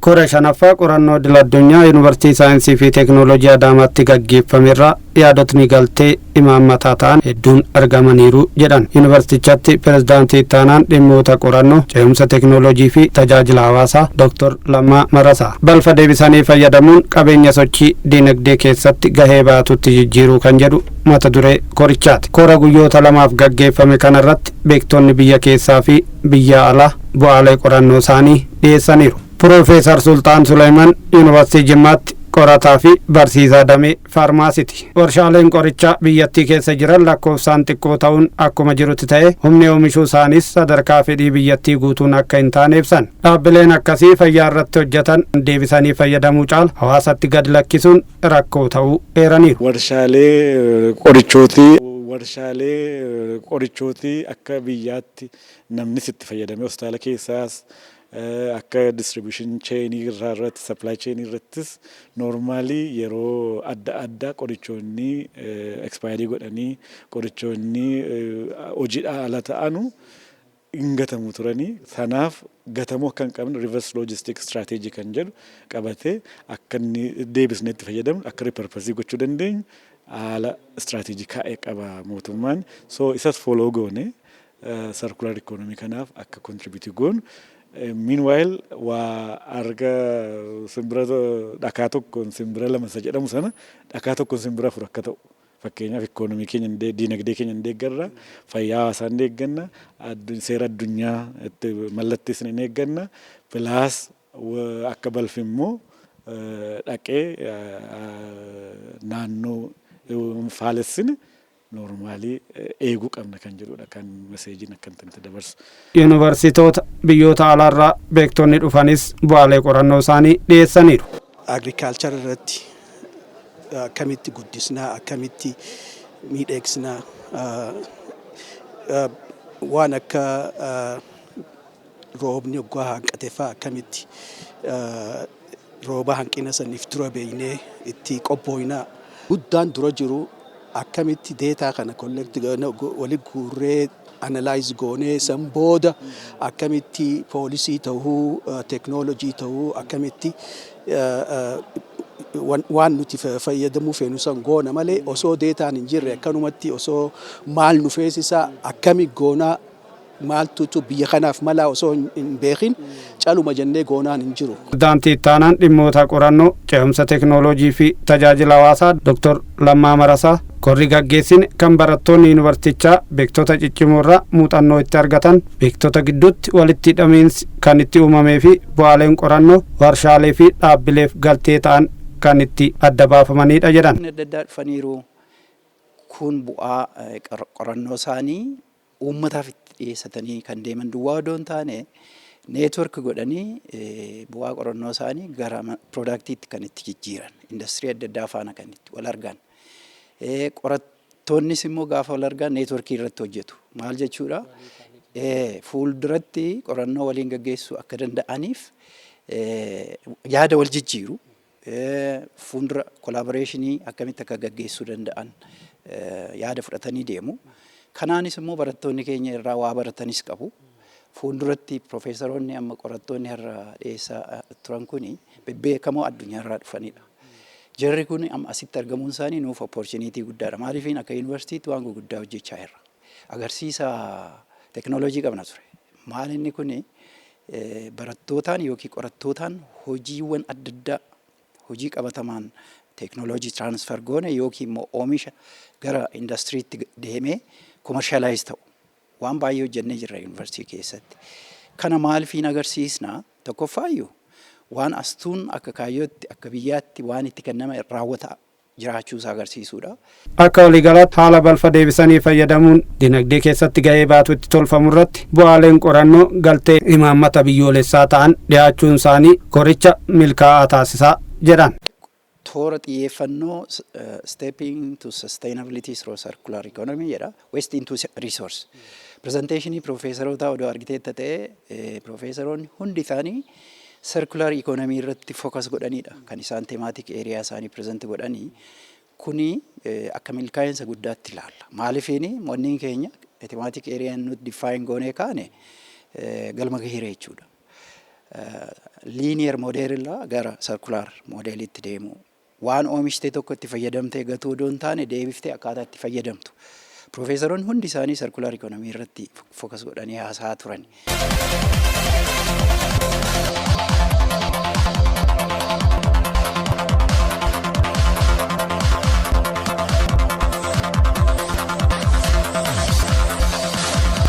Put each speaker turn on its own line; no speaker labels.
Kora shanaffaa qorannoo idil-addunyaa Yuunivarsiitii Saayinsii fi Teekinooloojii Adaamaatti gaggeeffamerraa yaadotni galtee imaammataa ta'an hedduun argamaniiru jedhan. Yuunivarsiitichatti pirezidaantii ittaanaan dhimmoota qorannoo ce'umsa teekinooloojii fi tajaajila hawaasaa Dr. Lammaa Marasaa balfa deebisanii fayyadamuun qabeenya sochii dinagdee keessatti gahee baatutti jijjiiruu kan jedhu mata duree korichaati. Kora guyyoota lamaaf gaggeeffame kanarratti beektonni biyya keessaa fi biyya alaa bu'aalee qorannoo isaanii dhiyeessaniiru. Profeesar Sultaan Suleyman Yuunivarsiitii Jimmaatti qorataa fi barsiisaa damee faarmaasiiti. Warshaaleen qorichaa biyyattii keessa jiran lakkoofsaan xiqqoo ta'uun akkuma jirutti ta'e humni oomishuu isaaniis sadarkaa fedhii biyyattii guutuun akka hin taane ibsan. Dhaabbileen akkasii fayyaa irratti hojjetan deebisanii fayyadamuu caala hawaasatti gad lakkisuun rakkoo ta'uu eeraniiru.
Warshaalee qorichootii akka biyyaatti namni itti fayyadamee hospitaala keessaas akka distribution chain irratti supply chain irrattis normally yeroo adda qorichoonni expiry godhanii qorichoonni hojiidhaan ala ta'anu hin gatamu turanii sanaaf gatamuu akka hin qabne reverse logistic strategy kan jedhu qabatee akka inni deebisnee itti fayyadamnu akka repurpose gochuu dandeenyu haala strategy kaa'ee qaba mootummaan. So isas follow goone circular economy kanaaf akka contribute goonu. Meanwhile waa arga simbira dhakaa tokkoon simbira lama isa jedhamu sana dhakaa tokkoon simbira afur akka ta'u fakkeenyaaf ikoonomii keenya dinagdee keenya hin deeggarra fayyaa hawaasaa hin deegganna seera addunyaa itti mallatteessine hin eegganna pilaas akka balfi immoo dhaqee naannoo faalessine normaalii eeguu qabna kan jedhudha kan meseejiin akkanatti dabarsu.
Yuunivarsiitoota biyyoota alaarraa beektonni dhufanis bu'aalee qorannoo isaanii dhiyeessaniiru.
Agriikaalchara irratti akkamitti guddisnaa akkamitti miidheegsnaa waan akka roobni waggaa hanqate fa'aa akkamitti rooba hanqina saniif dura beeynee itti qophooynaa guddaan dura jiru. Akkamitti deetaa kana walitti guurree analyze goonee san booda akkamitti poolisii ta'uu teeknooloojii ta'uu akkamitti waan nuti fayyadamuu feenu san goona malee osoo deetaan hin jirre akkanumatti osoo maal nu feesisaa akkami goonaa maaltu biyya kanaaf malaa osoo hin beekin caluma jennee goonaan hin jiru.
Pirezidaantii ittaanaan dhimmoota qorannoo ce'umsa teeknooloojii fi tajaajila hawaasaa Dr. Lammaa Marasaa korri gaggeessine kan barattoonni yuunivarsiitichaa beektota ciccimoo irraa muuxannoo itti argatan beektota gidduutti walitti hidhamiinsi kan itti uumamee fi bu'aaleen qorannoo warshaalee fi dhaabbileef galtee ta'an kan itti adda baafamanidha jedhan.
Adda dhufaniiru kun bu'aa qorannoo isaanii uummataaf itti dhiyeessatanii kan deeman duwwaa odoo hin taane neetwork godhanii bu'aa qorannoo isaanii gara piroodaaktiitti kan itti jijjiiran industirii adda addaa faana kan itti wal argan. Qorattoonnis immoo gaafa wal argan neetworkii irratti hojjetu. Maal jechuudha? Fuulduratti qorannoo waliin gaggeessuu akka danda'aniif yaada wal jijjiiru. Fuuldura collaborationii akkamitti akka gaggeessuu danda'an yaada fudhatanii deemu. Kanaanis immoo barattoonni keenya irraa waa baratanis qabu. Fuulduratti profeesaroonni amma qorattoonni irraa dhiyeessaa turan kuni bebbeekamoo addunyaa irraa dhufanidha. Jarri kun amma asitti argamuun isaanii nuuf opportunity guddaadha. Maaliifin akka yuunivarsiitii waan guddaa hojjechaa jirra. Agarsiisa teeknooloojii qabna ture. Maal inni kun barattootaan yookiin qorattootaan hojiiwwan adda addaa hojii qabatamaan teeknooloojii transfer goone yookiin immoo oomisha gara indastiriitti deemee commercialize ta'u. Waan baay'ee hojjennee jirra yuunivarsiitii keessatti. Kana maaliifin agarsiisna tokkoffaayyuu waan astuun akka kaayyootti akka biyyaatti waan itti kennama raawwata jiraachuu isaa agarsiisuudha.
Akka waliigalaatti haala balfa deebisanii fayyadamuun dinagdee keessatti gahee baatu itti tolfamu irratti bu'aaleen qorannoo galtee imaammata biyyoolessaa ta'an dhiyaachuun isaanii koricha milkaa'aa taasisaa jedhan.
Toora xiyyeeffannoo stepping to sustainability through circular economy jedha. Waste into resource. Presentationii profeesaroota odoo argiteetta ta'e profeesaroonni hundi isaanii circular economy irratti focus godhanidha. Kan isaan thematic area isaanii present godhanii kuni akka milkaa'insa guddaatti ilaalla. Maaliifini wanni keenya thematic area nuti define goonee kaane galma gahiira jechuudha. liiniyer moodeelirraa gara sarkulaar moodeelitti deemu. Waan oomishtee tokko itti fayyadamtee gatuu odoo hin taane deebiftee akkaataa itti fayyadamtu. Piroofeesaroonni hundi isaanii sarkulaar ikoonomii irratti fokas godhanii haasa'aa turan.